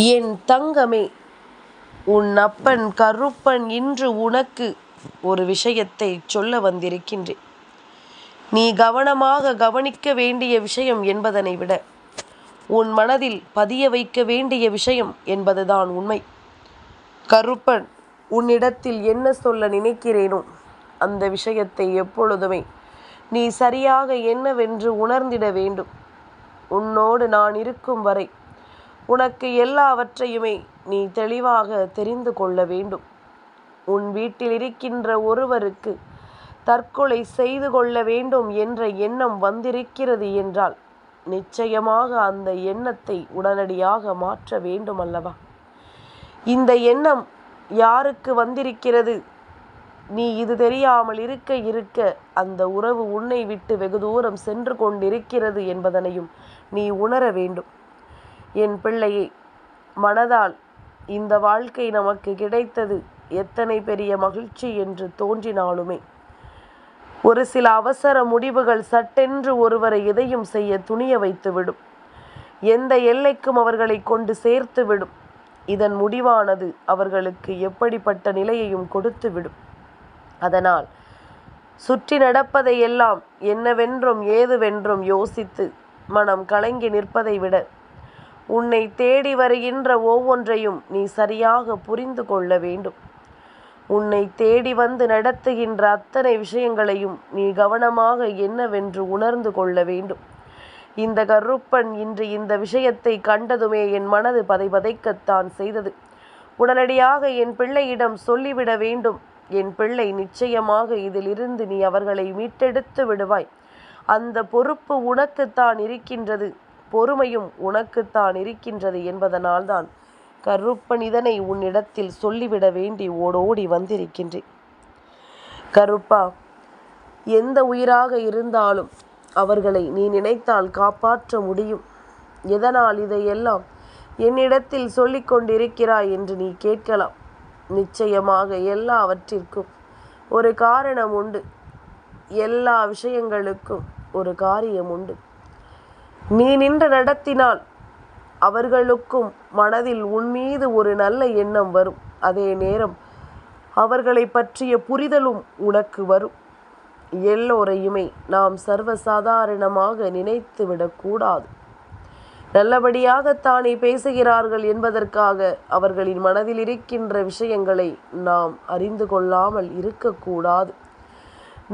என் தங்கமே, உன் அப்பன் கருப்பன் இன்று உனக்கு ஒரு விஷயத்தை சொல்ல வந்திருக்கின்றேன். நீ கவனமாக கவனிக்க வேண்டிய விஷயம் என்பதனை விட உன் மனதில் பதிய வைக்க வேண்டிய விஷயம் என்பதுதான் உண்மை. கருப்பன் உன்னிடத்தில் என்ன சொல்ல நினைக்கிறேனோ அந்த விஷயத்தை எப்பொழுதுமே நீ சரியாக என்னவென்று உணர்ந்திட வேண்டும். உன்னோடு நான் இருக்கும் வரை உனக்கு எல்லாவற்றையுமே நீ தெளிவாக தெரிந்து கொள்ள வேண்டும். உன் வீட்டில் இருக்கின்ற ஒருவருக்கு தற்கொலை செய்து கொள்ள வேண்டும் என்ற எண்ணம் வந்திருக்கிறது என்றால் நிச்சயமாக அந்த எண்ணத்தை உடனடியாக மாற்ற வேண்டும் அல்லவா? இந்த எண்ணம் யாருக்கு வந்திருக்கிறது? நீ இது தெரியாமல் இருக்க இருக்க அந்த உறவு உன்னை விட்டு வெகு தூரம் சென்று கொண்டிருக்கிறது என்பதனையும் நீ உணர வேண்டும். என் பிள்ளையே, மனதால் இந்த வாழ்க்கை நமக்கு கிடைத்தது எத்தனை பெரிய மகிழ்ச்சி என்று தோன்றினாலுமே ஒரு சில அவசர முடிவுகள் சட்டென்று ஒருவரை எதையும் செய்ய துணிய வைத்துவிடும். எந்த எல்லைக்கும் அவர்களை கொண்டு சேர்த்து விடும். இதன் முடிவானது அவர்களுக்கு எப்படிப்பட்ட நிலையையும் கொடுத்துவிடும். அதனால் சுற்றி நடப்பதை எல்லாம் என்னவென்றும் ஏதுவென்றும் யோசித்து மனம் கலங்கி நிற்பதை விட உன்னை தேடி வருகின்ற ஒவ்வொன்றையும் நீ சரியாக புரிந்து கொள்ள வேண்டும். உன்னை தேடி வந்து நடத்துகின்ற அத்தனை விஷயங்களையும் நீ கவனமாக என்னவென்று உணர்ந்து கொள்ள வேண்டும். இந்த கருப்பன் இன்று இந்த விஷயத்தை கண்டதுமே என் மனது பதைபதைக்கத்தான் செய்தது. உடனடியாக என் பிள்ளையிடம் சொல்லிவிட வேண்டும். என் பிள்ளை, நிச்சயமாக இதிலிருந்து நீ அவர்களை மீட்டெடுத்து விடுவாய். அந்த பொறுப்பு உனக்குத்தான் இருக்கின்றது, பொறுமையும் உனக்குத்தான் இருக்கின்றது என்பதனால்தான் கருப்பன் இதனை உன்னிடத்தில் சொல்லிவிட வேண்டி ஓடோடி வந்திருக்கின்றேன். கருப்பா, எந்த உயிராக இருந்தாலும் அவர்களை நீ நினைத்தால் காப்பாற்ற முடியும். எதனால் இதையெல்லாம் என்னிடத்தில் சொல்லிக் கொண்டிருக்கிறாய் என்று நீ கேட்கலாம். நிச்சயமாக எல்லாவற்றிற்கும் ஒரு காரணம் உண்டு. எல்லா விஷயங்களுக்கும் ஒரு காரியம் உண்டு. நீ நின்று நடத்தினால் அவர்களுக்கும் மனதில் உன் மீது ஒரு நல்ல எண்ணம் வரும். அதே நேரம் அவர்களை பற்றிய புரிதலும் உனக்கு வரும். எல்லோரையுமே நாம் சர்வசாதாரணமாக நினைத்து விடக்கூடாது. நல்லபடியாகத்தானே பேசுகிறார்கள் என்பதற்காக அவர்களின் மனதில் இருக்கின்ற விஷயங்களை நாம் அறிந்து கொள்ளாமல் இருக்கக்கூடாது.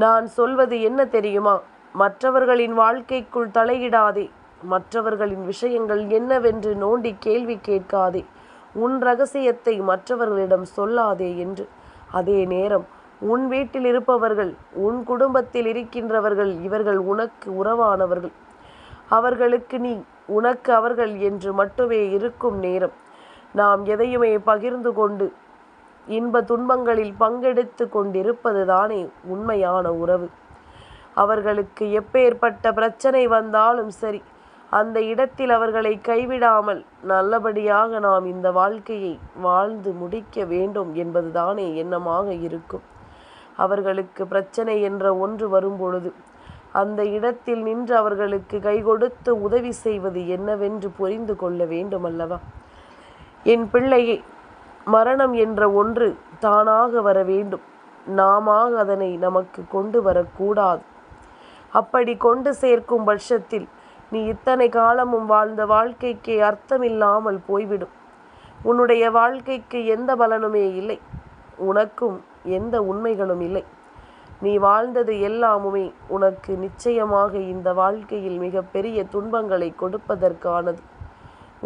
நான் சொல்வது என்ன தெரியுமா? மற்றவர்களின் வாழ்க்கைக்குள் தலையிடாதே. மற்றவர்களின் விஷயங்கள் என்னவென்று நோண்டி கேள்வி கேட்காதே. உன் ரகசியத்தை மற்றவர்களிடம் சொல்லாதே என்று. அதே நேரம் உன் வீட்டில் இருப்பவர்கள், உன் குடும்பத்தில் இருக்கின்றவர்கள், இவர்கள் உனக்கு உறவானவர்கள். அவர்களுக்கு நீ, உனக்கு அவர்கள் என்று மட்டுமே இருக்கும் நேரம் நாம் எதையுமே பகிர்ந்து கொண்டு இன்ப துன்பங்களில் பங்கெடுத்து கொண்டிருப்பது தானே உண்மையான உறவு. அவர்களுக்கு எப்பேற்பட்ட பிரச்சனை வந்தாலும் சரி, அந்த இடத்தில் அவர்களை கைவிடாமல் நல்லபடியாக நாம் இந்த வாழ்க்கையை வாழ்ந்து முடிக்க வேண்டும் என்பதுதானே எண்ணமாக இருக்கும். அவர்களுக்கு பிரச்சனை என்ற ஒன்று வரும்பொழுது அந்த இடத்தில் நின்று அவர்களுக்கு கை கொடுத்து உதவி செய்வது என்னவென்று புரிந்து கொள்ள வேண்டும் அல்லவா? என் பிள்ளையே, மரணம் என்ற ஒன்று தானாக வர வேண்டும். நாம அதனை நமக்கு கொண்டு வரக்கூடாது. அப்படி கொண்டு சேர்க்கும் பட்சத்தில் நீ இத்தனை காலமும் வாழ்ந்த வாழ்க்கைக்கு அர்த்தமில்லாமல் போய்விடும். உன்னுடைய வாழ்க்கைக்கு எந்த பலனுமே இல்லை. உனக்கும் எந்த உண்மைகளும் இல்லை. நீ வாழ்ந்தது எல்லாமுமே உனக்கு நிச்சயமாக இந்த வாழ்க்கையில் மிகப்பெரிய துன்பங்களை கொடுப்பதற்கானது.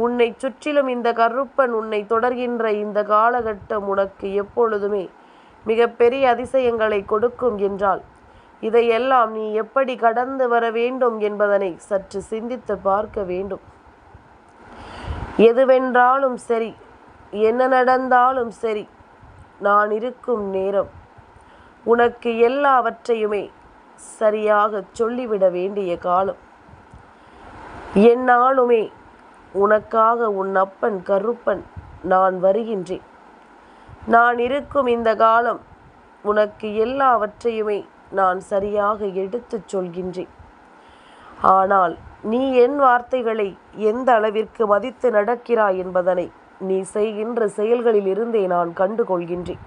உன்னை சுற்றிலும் இந்த கருப்பன் உன்னை தொடர்கின்ற இந்த காலகட்டம் உனக்கு எப்பொழுதுமே மிகப்பெரிய அதிசயங்களை கொடுக்கும் என்றால் இதையெல்லாம் நீ எப்படி கடந்து வர வேண்டும் என்பதனை சற்று சிந்தித்து பார்க்க வேண்டும். எதுவென்றாலும் சரி, என்ன நடந்தாலும் சரி, நான் இருக்கும் நேரம் உனக்கு எல்லாவற்றையுமே சரியாக சொல்லிவிட வேண்டிய காலம். என்னாலுமே உனக்காக உன் அப்பன் கருப்பன் நான் வருகின்றேன். நான் இருக்கும் இந்த காலம் உனக்கு எல்லாவற்றையுமே நான் சரியாக எடுத்துச் சொல்கின்றேன். ஆனால் நீ என் வார்த்தைகளை எந்த அளவிற்கு மதித்து நடக்கிறாய் என்பதனை நீ செய்கின்ற செயல்களில் இருந்தே நான் கண்டு கொள்கின்றேன்.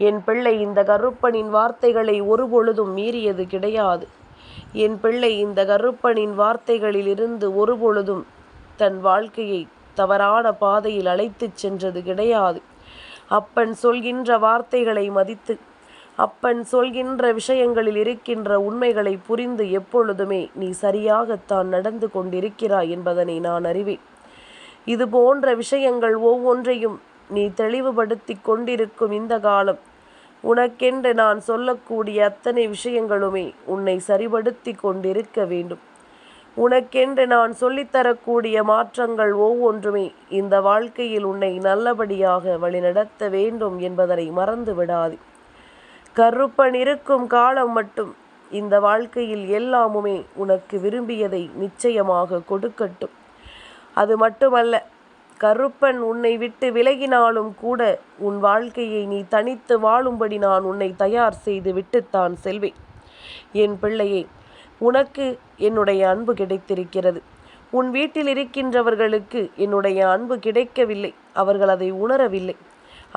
என் பிள்ளை இந்த கருப்பனின் வார்த்தைகளை ஒருபொழுதும் மீறியது கிடையாது. என் பிள்ளை இந்த கருப்பனின் வார்த்தைகளில் இருந்து ஒருபொழுதும் தன் வாழ்க்கையை தவறான பாதையில் அழைத்துச் சென்றது கிடையாது. அப்பன் சொல்கின்ற வார்த்தைகளை மதித்து, அப்பன் சொல்கின்ற விஷயங்களில் இருக்கின்ற உண்மைகளை புரிந்து எப்பொழுதுமே நீ சரியாகத்தான் நடந்து கொண்டிருக்கிறாய் என்பதனை நான் அறிவேன். இது போன்ற விஷயங்கள் ஒவ்வொன்றையும் நீ தெளிவுபடுத்தி கொண்டிருக்கும் இந்த காலம், உனக்கென்று நான் சொல்லக்கூடிய அத்தனை விஷயங்களுமே உன்னை சரிபடுத்தி கொண்டிருக்க வேண்டும். உனக்கென்று நான் சொல்லித்தரக்கூடிய மாற்றங்கள் ஒவ்வொன்றுமே இந்த வாழ்க்கையில் உன்னை நல்லபடியாக வழிநடத்த வேண்டும் என்பதனை மறந்து விடாது. கருப்பன் இருக்கும் காலம் மட்டும் இந்த வாழ்க்கையில் எல்லாமுமே உனக்கு விரும்பியதை நிச்சயமாக கொடுக்கட்டும். அது மட்டுமல்ல, கருப்பன் உன்னை விட்டு விலகினாலும் கூட உன் வாழ்க்கையை நீ தனித்து வாழும்படி நான் உன்னை தயார் செய்து விட்டுத்தான் செல்வேன். என் பிள்ளையே, உனக்கு என்னுடைய அன்பு கிடைத்திருக்கிறது. உன் வீட்டில் இருக்கின்றவர்களுக்கு என்னுடைய அன்பு கிடைக்கவில்லை, அவர்கள் அதை உணரவில்லை.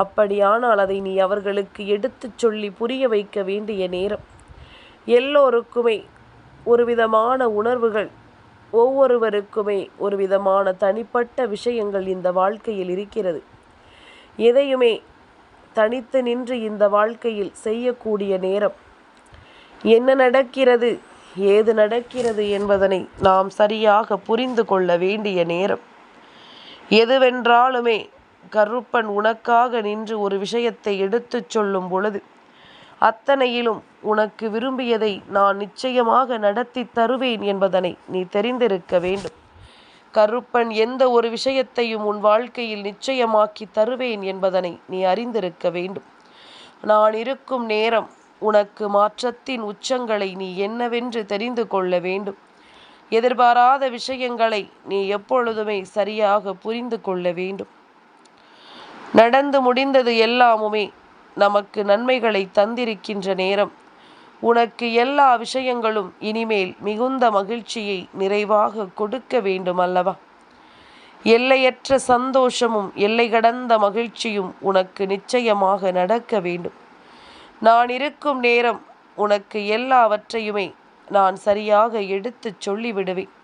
அப்படியானால் அதை நீ அவர்களுக்கு எடுத்துச் சொல்லி புரிய வைக்க வேண்டிய நேரம். எல்லோருக்குமே ஒரு விதமான உணர்வுகள், ஒவ்வொருவருக்குமே ஒரு விதமான தனிப்பட்ட விஷயங்கள் இந்த வாழ்க்கையில் இருக்கிறது. எதையுமே தனித்து நின்று இந்த வாழ்க்கையில் செய்யக்கூடிய நேரம். என்ன நடக்கிறது, ஏது நடக்கிறது என்பதனை நாம் சரியாக புரிந்து கொள்ள வேண்டிய நேரம். எதுவென்றாலுமே கருப்பன் உனக்காக நின்று ஒரு விஷயத்தை எடுத்துச் சொல்லும் பொழுது அத்தனையிலும் உனக்கு விரும்பியதை நான் நிச்சயமாக நடத்தி தருவேன் என்பதனை நீ தெரிந்திருக்க வேண்டும். கருப்பன் எந்த ஒரு விஷயத்தையும் உன் வாழ்க்கையில் நிச்சயமாக்கி தருவேன் என்பதனை நீ அறிந்திருக்க வேண்டும். நான் இருக்கும் நேரம் உனக்கு மாற்றத்தின் உச்சங்களை நீ என்னவென்று தெரிந்து கொள்ள வேண்டும். எதிர்பாராத விஷயங்களை நீ எப்பொழுதுமே சரியாக புரிந்து கொள்ள வேண்டும். நடந்து முடிந்தது எல்லாமுமே நமக்கு நன்மைகளை தந்திருக்கின்ற நேரம். உனக்கு எல்லா விஷயங்களும் இனிமேல் மிகுந்த மகிழ்ச்சியை நிறைவாக கொடுக்க வேண்டும் அல்லவா? எல்லையற்ற சந்தோஷமும் எல்லை கடந்த மகிழ்ச்சியும் உனக்கு நிச்சயமாக நடக்க வேண்டும். நான் இருக்கும் நேரம் உனக்கு எல்லாவற்றையுமே நான் சரியாக எடுத்துச் சொல்லிவிடுவேன்.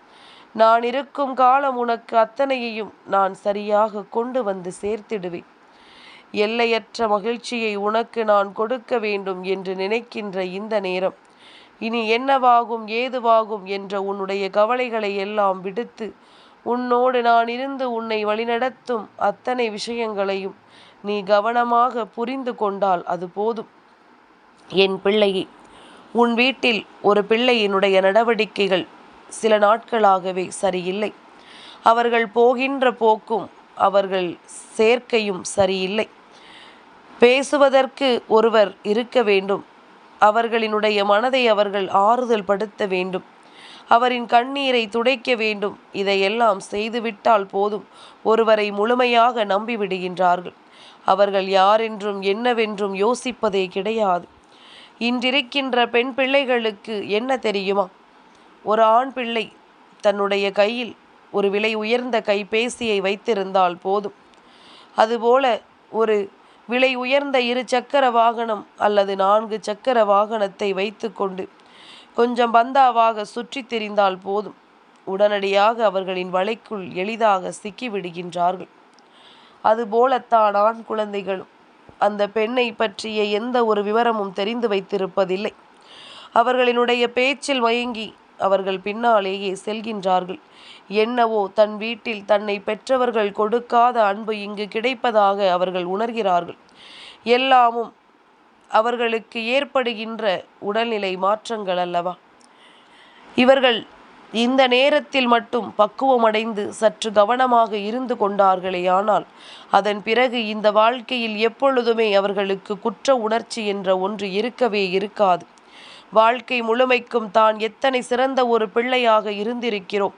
நான் இருக்கும் காலம் உனக்கு அத்தனையையும் நான் சரியாக கொண்டு வந்து சேர்த்திடுவேன். எல்லையற்ற மகிழ்ச்சியை உனக்கு நான் கொடுக்க வேண்டும் என்று நினைக்கின்ற இந்த நேரம், இனி என்னவாகும் ஏதுவாகும் என்ற உன்னுடைய கவலைகளை எல்லாம் விடுத்து உன்னோடு நான் இருந்து உன்னை வழிநடத்தும் அத்தனை விஷயங்களையும் நீ கவனமாக புரிந்து கொண்டால் அது போதும். என் பிள்ளையே, உன் வீட்டில் ஒரு பிள்ளையினுடைய நடவடிக்கைகள் சில நாட்களாகவே சரியில்லை. அவர்கள் போகின்ற போக்கும் அவர்கள் சேர்க்கையும் சரியில்லை. பேசுவதற்கு ஒருவர் இருக்க வேண்டும். அவர்களினுடைய மனதை அவர்கள் ஆறுதல் படுத்த வேண்டும். அவரின் கண்ணீரை துடைக்க வேண்டும். இதையெல்லாம் செய்துவிட்டால் போதும். ஒருவரை முழுமையாக நம்பிவிடுகின்றார்கள். அவர்கள் யாரென்றும் என்னவென்றும் யோசிப்பதே கிடையாது. இன்றிருக்கின்ற பெண் பிள்ளைகளுக்கு என்ன தெரியுமா? ஒரு ஆண் பிள்ளை தன்னுடைய கையில் ஒரு விலை உயர்ந்த கைபேசியை வைத்திருந்தால் போதும். அதுபோல ஒரு விலை உயர்ந்த 2 சக்கர வாகனம் அல்லது 4 சக்கர வாகனத்தை வைத்து கொண்டு கொஞ்சம் பந்தாவாக சுற்றி திரிந்தால் போதும். உடனடியாக அவர்களின் வலைக்குள் எளிதாக சிக்கிவிடுகின்றார்கள். அதுபோலத்தான் ஆண் குழந்தைகளும் அந்த பெண்ணை பற்றிய எந்த ஒரு விவரமும் தெரிந்து வைத்திருப்பதில்லை. அவர்களினுடைய பேச்சில் மயங்கி அவர்கள் பின்னாலேயே செல்கின்றார்கள். என்னவோ தன் வீட்டில் தன்னை பெற்றவர்கள் கொடுக்காத அன்பு இங்கு கிடைப்பதாக அவர்கள் உணர்கிறார்கள். எல்லாமும் அவர்களுக்கு ஏற்படுகின்ற உடல்நிலை மாற்றங்கள் அல்லவா? இவர்கள் இந்த நேரத்தில் மட்டும் பக்குவமடைந்து சற்று கவனமாக இருந்து கொண்டார்களே ஆனால் அதன் பிறகு இந்த வாழ்க்கையில் எப்பொழுதுமே அவர்களுக்கு குற்ற உணர்ச்சி என்ற ஒன்று இருக்கவே இருக்காது. வாழ்க்கை முழுமைக்கும் தான் எத்தனை சிறந்த ஒரு பிள்ளையாக இருந்திருக்கிறோம்,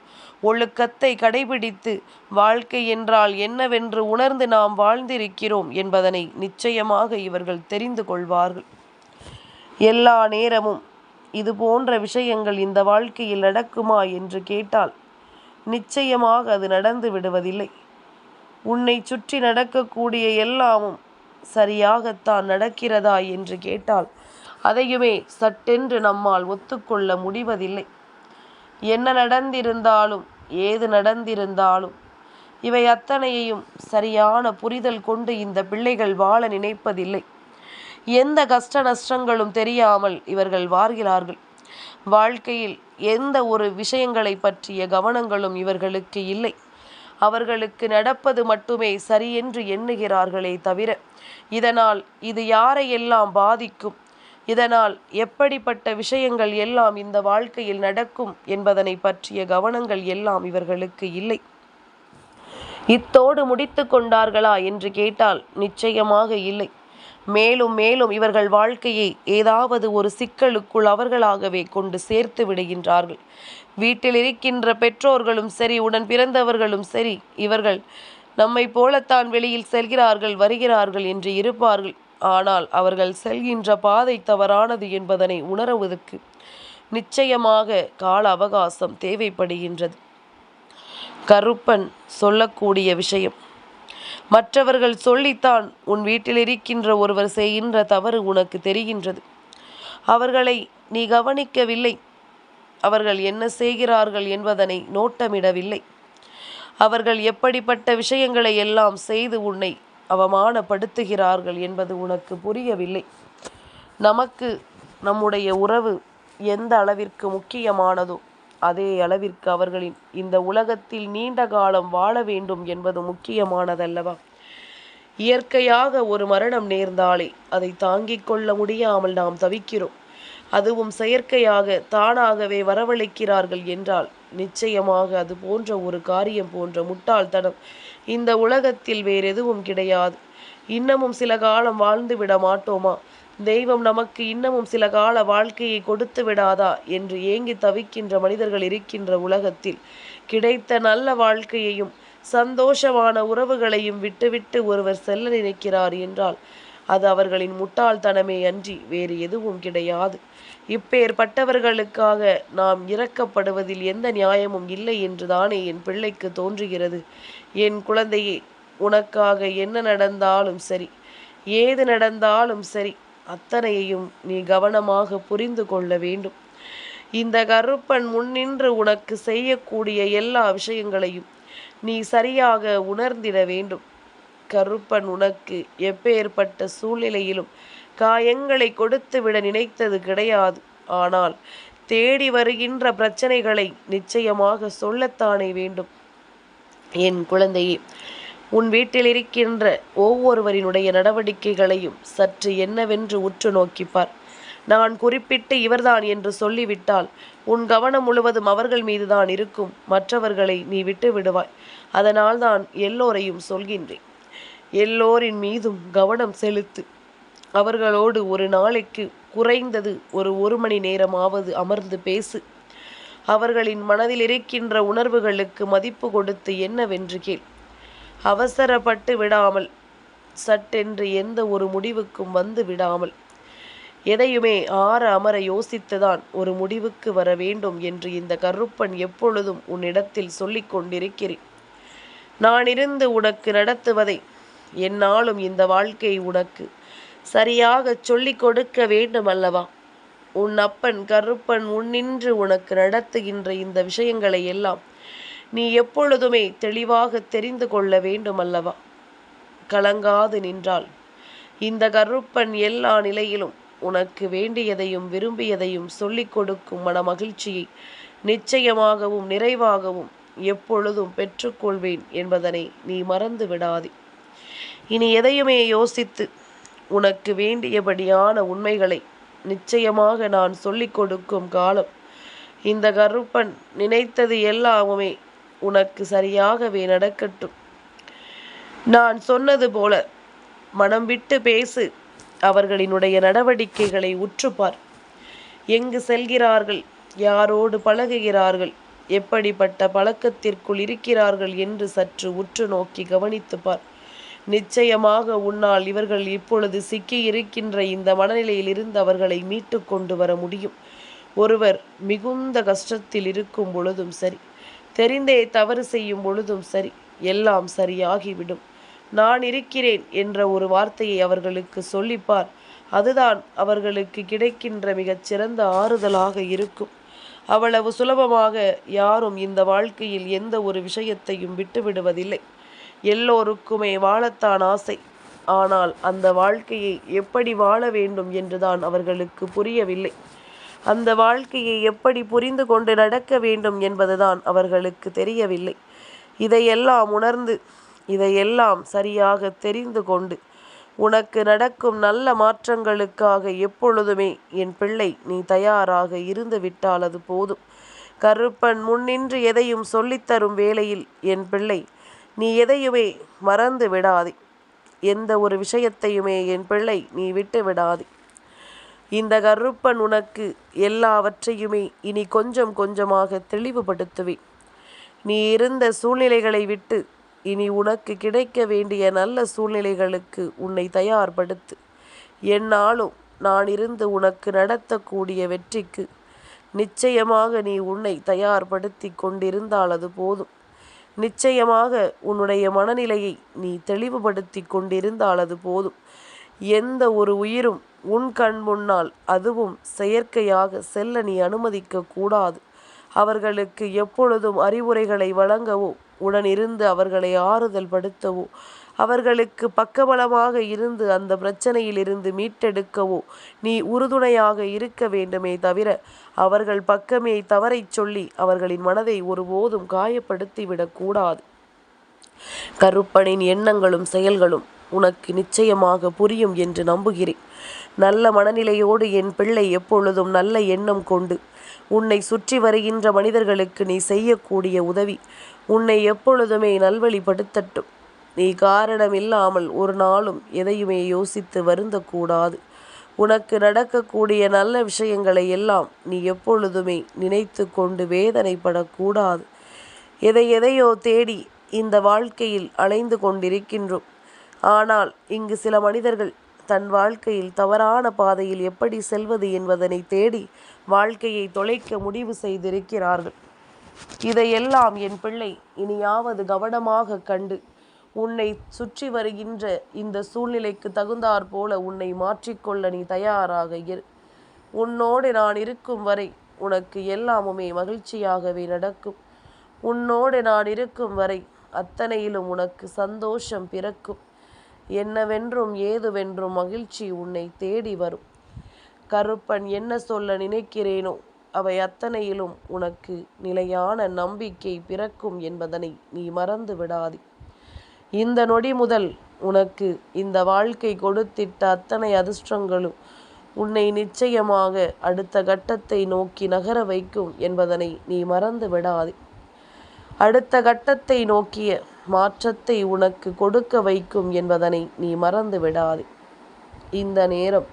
ஒழுக்கத்தை கடைபிடித்து வாழ்க்கை என்றால் என்னவென்று உணர்ந்து நாம் வாழ்ந்திருக்கிறோம் என்பதனை நிச்சயமாக இவர்கள் தெரிந்து கொள்வார்கள். எல்லா நேரமும் இது போன்ற விஷயங்கள் இந்த வாழ்க்கையில் நடக்குமா என்று கேட்டால் நிச்சயமாக அது நடந்து விடுவதில்லை. உன்னை சுற்றி நடக்கக்கூடிய எல்லாமும் சரியாகத்தான் நடக்கிறதா என்று கேட்டால் அதையுமே சட்டென்று நம்மால் ஒத்துக்கொள்ள முடிவதில்லை. என்ன நடந்திருந்தாலும் ஏது நடந்திருந்தாலும் இவை அத்தனையையும் சரியான புரிதல் கொண்டு இந்த பிள்ளைகள் வாழ நினைப்பதில்லை. எந்த கஷ்ட நஷ்டங்களும் தெரியாமல் இவர்கள் வாழ்கிறார்கள். வாழ்க்கையில் எந்த ஒரு விஷயங்களை பற்றிய கவனங்களும் இவர்களுக்கு இல்லை. அவர்களுக்கு நடப்பது மட்டுமே சரியென்று எண்ணுகிறார்களே தவிர இதனால் இது யாரையெல்லாம் பாதிக்கும், இதனால் எப்படிப்பட்ட விஷயங்கள் எல்லாம் இந்த வாழ்க்கையில் நடக்கும் என்பதனை பற்றிய கவனங்கள் எல்லாம் இவர்களுக்கு இல்லை. இத்தோடு முடித்து கொண்டார்களா என்று கேட்டால் நிச்சயமாக இல்லை. மேலும் மேலும் இவர்கள் வாழ்க்கையை ஏதாவது ஒரு சிக்கலுக்குள் அவர்களாகவே கொண்டு சேர்த்து விடுகின்றார்கள். வீட்டில் இருக்கின்ற பெற்றோர்களும் சரி, உடன் பிறந்தவர்களும் சரி, இவர்கள் நம்மை போலத்தான் வெளியில் செல்கிறார்கள் வருகிறார்கள் என்று இருப்பார்கள். ஆனால் அவர்கள் செல்கின்ற பாதை தவறானது என்பதனை உணருவதற்கு நிச்சயமாக கால அவகாசம் தேவைப்படுகின்றது. கருப்பன் சொல்லக்கூடிய விஷயம் மற்றவர்கள் சொல்லித்தான் உன் வீட்டில் இருக்கின்ற ஒருவர் செய்கின்ற தவறு உனக்கு தெரிகின்றது. அவர்களை நீ கவனிக்கவில்லை. அவர்கள் என்ன செய்கிறார்கள் என்பதனை நோட்டமிடவில்லை. அவர்கள் எப்படிப்பட்ட விஷயங்களை எல்லாம் செய்து உன்னை அவமானப்படுத்துகிறார்கள் என்பது உனக்கு புரியவில்லை. நமக்கு நம்முடைய உறவு எந்த அளவிற்கு முக்கியமானதோ அதே அளவிற்கு அவர்களின் இந்த உலகத்தில் நீண்ட காலம் வாழ வேண்டும் என்பது முக்கியமானதல்லவா? இயற்கையாக ஒரு மரணம் நேர்ந்தாலே அதை தாங்கிக் கொள்ள முடியாமல் நாம் தவிக்கிறோம். அதுவும் செயற்கையாக தானாகவே வரவழைக்கிறார்கள் என்றால் நிச்சயமாக அது போன்ற ஒரு காரியம் போன்ற முட்டாள்தனம் இந்த உலகத்தில் வேறெதுவும் கிடையாது. இன்னமும் சில காலம் வாழ்ந்து விட மாட்டோமா? தெய்வம் நமக்கு இன்னமும் சில கால வாழ்க்கையை கொடுத்து விடாதா என்று ஏங்கி தவிக்கின்ற மனிதர்கள் இருக்கின்ற உலகத்தில் கிடைத்த நல்ல வாழ்க்கையையும் சந்தோஷமான உறவுகளையும் விட்டுவிட்டு ஒருவர் செல்ல நினைக்கிறார் என்றால் அது அவர்களின் முட்டாள்தனமே அன்றி வேறு எதுவும் கிடையாது. இப்பேற்பட்டவர்களுக்காக நாம் இரக்கப்படுவதில் எந்த நியாயமும் இல்லை என்று தானே என் பிள்ளைக்கு தோன்றுகிறது. என் குழந்தையே, உனக்காக என்ன நடந்தாலும் சரி, ஏது நடந்தாலும் சரி, அத்தனையையும் நீ கவனமாக புரிந்து கொள்ள வேண்டும். இந்த கருப்பன் முன்னின்று உனக்கு செய்யக்கூடிய எல்லா விஷயங்களையும் நீ சரியாக உணர்ந்திட வேண்டும். கருப்பன் உனக்கு எப்பேற்பட்ட சூழ்நிலையிலும் காயங்களை கொடுத்து விட நினைத்தது கிடையாது. ஆனால் தேடி வருகின்ற பிரச்சனைகளை நிச்சயமாக சொல்லத்தானே வேண்டும். என் குழந்தையே, உன் வீட்டில் இருக்கின்ற ஒவ்வொருவரினுடைய நடவடிக்கைகளையும் சற்று என்னவென்று உற்று நோக்கிப்பார். நான் குறிப்பிட்டு இவர்தான் என்று சொல்லிவிட்டால் உன் கவனம் முழுவதும் அவர்கள் மீதுதான் இருக்கும். மற்றவர்களை நீ விட்டு விடுவாய். அதனால் தான் எல்லோரையும் சொல்கின்றேன். எல்லோரின் மீதும் கவனம் செலுத்து. அவர்களோடு ஒரு நாளைக்கு குறைந்தது ஒரு மணி நேரமாவது அமர்ந்து பேசு. அவர்களின் மனதில் இருக்கின்ற உணர்வுகளுக்கு மதிப்பு கொடுத்து என்னவென்று கேள். அவசரப்பட்டு விடாமல், சட்டென்று எந்த ஒரு முடிவுக்கும் வந்து விடாமல், எதையுமே ஆற அமர யோசித்துதான் ஒரு முடிவுக்கு வர வேண்டும் என்று இந்த கருப்பன் எப்பொழுதும் உன்னிடத்தில் சொல்லிக் கொண்டிருக்கிறேன். நான் இருந்து உனக்கு நடத்துவதை என்னாலும் இந்த வாழ்க்கை உனக்கு சரியாக சொல்லிக் கொடுக்க வேண்டும் அல்லவா? உன் அப்பன் கருப்பன் முன்னின்று உனக்கு நடத்துகின்ற இந்த விஷயங்களை எல்லாம் நீ எப்பொழுதுமே தெளிவாக தெரிந்து கொள்ள வேண்டும் அல்லவா? கலங்காது நின்றால் இந்த கருப்பன் எல்லா நிலையிலும் உனக்கு வேண்டியதையும் விரும்பியதையும் சொல்லிக் கொடுக்கும் மன மகிழ்ச்சியை நிச்சயமாகவும் நிறைவாகவும் எப்பொழுதும் பெற்றுக்கொள்வேன் என்பதனை நீ மறந்து விடாதே. இனி எதையுமே யோசித்து உனக்கு வேண்டியபடியான உண்மைகளை நிச்சயமாக நான் சொல்லிக் கொடுக்கும் காலம் இந்த கருப்பன் நினைத்தது எல்லாமே உனக்கு சரியாகவே நடக்கட்டும். நான் சொன்னது போல மனம் விட்டு பேசு. அவர்களினுடைய நடவடிக்கைகளை உற்றுப்பார். எங்கு செல்கிறார்கள், யாரோடு பழகுகிறார்கள், எப்படிப்பட்ட பழக்கத்திற்குள் இருக்கிறார்கள் என்று சற்று உற்று நோக்கி கவனித்துப்பார். நிச்சயமாக உன்னால் இவர்கள் இப்பொழுது சிக்கி இருக்கின்ற இந்த மனநிலையில் இருந்து அவர்களை மீட்டு கொண்டு வர முடியும். ஒருவர் மிகுந்த கஷ்டத்தில் இருக்கும் பொழுதும் சரி, தெரிந்தே தவறு செய்யும் பொழுதும் சரி, எல்லாம் சரியாகிவிடும். நான் இருக்கிறேன் என்ற ஒரு வார்த்தையை அவர்களுக்கு சொல்லிப்பார். அதுதான் அவர்களுக்கு கிடைக்கின்ற மிகச் சிறந்த ஆறுதலாக இருக்கும். அவ்வளவு சுலபமாக யாரும் இந்த வாழ்க்கையில் எந்த ஒரு விஷயத்தையும் விட்டுவிடுவதில்லை. எல்லோருக்குமே வாழத்தான் ஆசை. ஆனால் அந்த வாழ்க்கையை எப்படி வாழ வேண்டும் என்றுதான் அவர்களுக்கு புரியவில்லை. அந்த வாழ்க்கையை எப்படி புரிந்து கொண்டு நடக்க வேண்டும் என்பதுதான் அவர்களுக்கு தெரியவில்லை. இதையெல்லாம் உணர்ந்து, இதையெல்லாம் சரியாக தெரிந்து கொண்டு, உனக்கு நடக்கும் நல்ல மாற்றங்களுக்காக எப்பொழுதுமே என் பிள்ளை நீ தயாராக இருந்து விட்டால் அது போதும். கருப்பன் முன்னின்று எதையும் சொல்லித்தரும் வேளையில் என் பிள்ளை நீ எதையுமே மறந்து விடாதே. எந்த ஒரு விஷயத்தையுமே என் பிள்ளை நீ விட்டு விடாதே. இந்த கருப்பன் உனக்கு எல்லாவற்றையுமே இனி கொஞ்சம் கொஞ்சமாக தெளிவுபடுத்துவேன். நீ இருந்த சூழ்நிலைகளை விட்டு இனி உனக்கு கிடைக்க வேண்டிய நல்ல சூழ்நிலைகளுக்கு உன்னை தயார்படுத்து. என்னாலும் நான் இருந்து உனக்கு நடத்தக்கூடிய வெற்றிக்கு நிச்சயமாக நீ உன்னை தயார்படுத்தி கொண்டிருந்தால் அது போதும். நிச்சயமாக உன்னுடைய மனநிலையை நீ தெளிவுபடுத்தி கொண்டிருந்தால் அது போதும். எந்த ஒரு உயிரும் உன் கண் முன்னால் அதுவும் செயற்கையாக செல்ல நீ அனுமதிக்க கூடாது. அவர்களுக்கு எப்பொழுதும் அறிவுரைகளை வழங்கவோ, உடனிருந்து அவர்களை ஆறுதல் படுத்தவோ, அவர்களுக்கு பக்கபலமாக இருந்து அந்த பிரச்சனையிலிருந்து மீட்டெடுக்கவோ நீ உறுதுணையாக இருக்க வேண்டுமே தவிர அவர்கள் பக்கமே தவறை சொல்லி அவர்களின் மனதை ஒருபோதும் காயப்படுத்திவிடக்கூடாது. கருப்பனின் எண்ணங்களும் செயல்களும் உனக்கு நிச்சயமாக புரியும் என்று நம்புகிறேன். நல்ல மனநிலையோடு என் பிள்ளை எப்பொழுதும் நல்ல எண்ணம் கொண்டு உன்னை சுற்றி வருகின்ற மனிதர்களுக்கு நீ செய்யக்கூடிய உதவி உன்னை எப்பொழுதுமே நல்வழிப்படுத்தட்டும். நீ காரணமில்லாமல் ஒரு நாளும் எதையுமே யோசித்து வருந்தக்கூடாது. உனக்கு நடக்கக்கூடிய நல்ல விஷயங்களை எல்லாம் நீ எப்பொழுதுமே நினைத்து கொண்டு வேதனைப்படக்கூடாது. எதையோ தேடி இந்த வாழ்க்கையில் அலைந்து கொண்டிருக்கின்றோம். ஆனால் இங்கு சில மனிதர்கள் தன் வாழ்க்கையில் தவறான பாதையில் எப்படி செல்வது என்பதனை தேடி வாழ்க்கையை தொலைக்க முடிவு செய்திருக்கிறார்கள். இதையெல்லாம் என் பிள்ளை இனியாவது கவனமாக கண்டு உன்னை சுற்றி வருகின்ற இந்த சூழ்நிலைக்கு தகுந்தாற் போல உன்னை மாற்றிக்கொள்ள நீ தயாராக இரு. உன்னோடு நான் இருக்கும் வரை உனக்கு எல்லாமுமே மகிழ்ச்சியாகவே நடக்கும். உன்னோடு நான் இருக்கும் வரை அத்தனையிலும் உனக்கு சந்தோஷம் பிறக்கும். என்னவென்றும் ஏதுவென்றும் மகிழ்ச்சி உன்னை தேடி வரும். கருப்பன் என்ன சொல்ல நினைக்கிறேனோ அவை அத்தனையிலும் உனக்கு நிலையான நம்பிக்கை பிறக்கும் என்பதனை நீ மறந்து விடாதே. இந்த நொடி முதல் உனக்கு இந்த வாழ்க்கை கொடுத்திட்ட அத்தனை அதிர்ஷ்டங்களும் உன்னை நிச்சயமாக அடுத்த கட்டத்தை நோக்கி நகர வைக்கும் என்பதனை நீ மறந்து விடாதே. அடுத்த கட்டத்தை நோக்கிய மாற்றத்தை உனக்கு கொடுக்க வைக்கும் என்பதனை நீ மறந்து விடாதே. இந்த நேரம்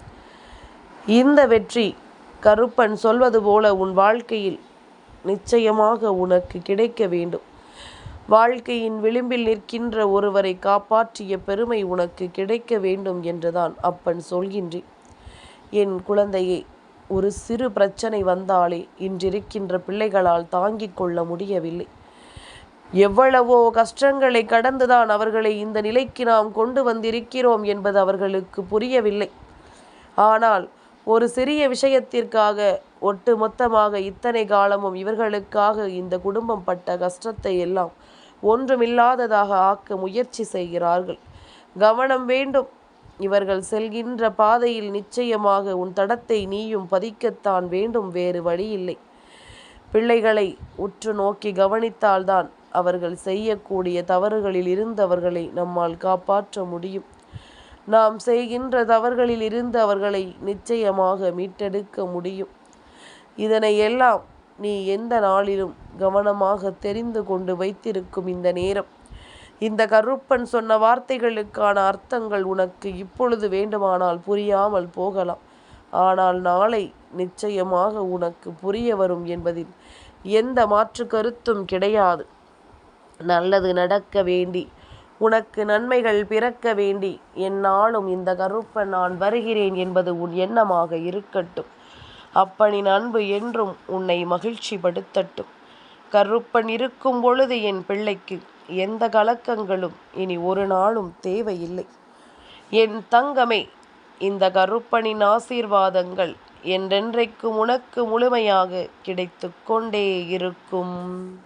இந்த வெற்றி கருப்பன் சொல்வது போல உன் வாழ்க்கையில் நிச்சயமாக உனக்கு கிடைக்க வேண்டும். வாழ்க்கையின் விளிம்பில் நிற்கின்ற ஒருவரை காப்பாற்றிய பெருமை உனக்கு கிடைக்க வேண்டும் என்றுதான் அப்பன் சொல்கின்றேன். என் குழந்தையே, ஒரு சிறு பிரச்சனை வந்தாலே இன்றிருக்கின்ற பிள்ளைகளால் தாங்கிக் கொள்ள முடியவில்லை. எவ்வளவோ கஷ்டங்களை கடந்துதான் அவர்களை இந்த நிலைக்கு நாம் கொண்டு வந்திருக்கிறோம் என்பது அவர்களுக்கு புரியவில்லை. ஆனால் ஒரு சிறிய விஷயத்திற்காக ஒட்டு மொத்தமாக இத்தனை காலமும் இவர்களுக்காக இந்த குடும்பம் பட்ட கஷ்டத்தை எல்லாம் ஒன்றுமில்லாததாக ஆக்க முயற்சி செய்கிறார்கள். கவனம் வேண்டும். இவர்கள் செல்கின்ற பாதையில் நிச்சயமாக உன் தடத்தை நீயும் பதிக்கத்தான் வேண்டும், வேறு வழியில்லை. பிள்ளைகளை உற்று நோக்கி கவனித்தால்தான் அவர்கள் செய்யக்கூடிய தவறுகளில் இருந்தவர்களை நம்மால் காப்பாற்ற முடியும். நாம் செய்கின்ற தவறுகளில் இருந்து அவர்களை நிச்சயமாக மீட்டெடுக்க முடியும். இதனை எல்லாம் நீ எந்த நாளிலும் கவனமாக தெரிந்து கொண்டு வைத்திருக்கும் இந்த நேரம், இந்த கருப்பன் சொன்ன வார்த்தைகளுக்கான அர்த்தங்கள் உனக்கு இப்பொழுது வேண்டுமானால் புரியாமல் போகலாம். ஆனால் நாளை நிச்சயமாக உனக்கு புரிய வரும் என்பதில் எந்த மாற்று கருத்தும் கிடையாது. நல்லது நடக்க வேண்டி, உனக்கு நன்மைகள் பிறக்க வேண்டி என்னாலும் இந்த கருப்பன் நான் வருகிறேன் என்பது உன் எண்ணமாக இருக்கட்டும். அப்பனின் அன்பு என்றும் உன்னை மகிழ்ச்சி படுத்தட்டும். கருப்பன் இருக்கும் பொழுது என் பிள்ளைக்கு எந்த கலக்கங்களும் இனி ஒரு நாளும் தேவையில்லை. என் தங்கமே, இந்த கருப்பனின் ஆசீர்வாதங்கள் என்றென்றைக்கும் உனக்கு முழுமையாக கிடைத்து கொண்டே இருக்கும்.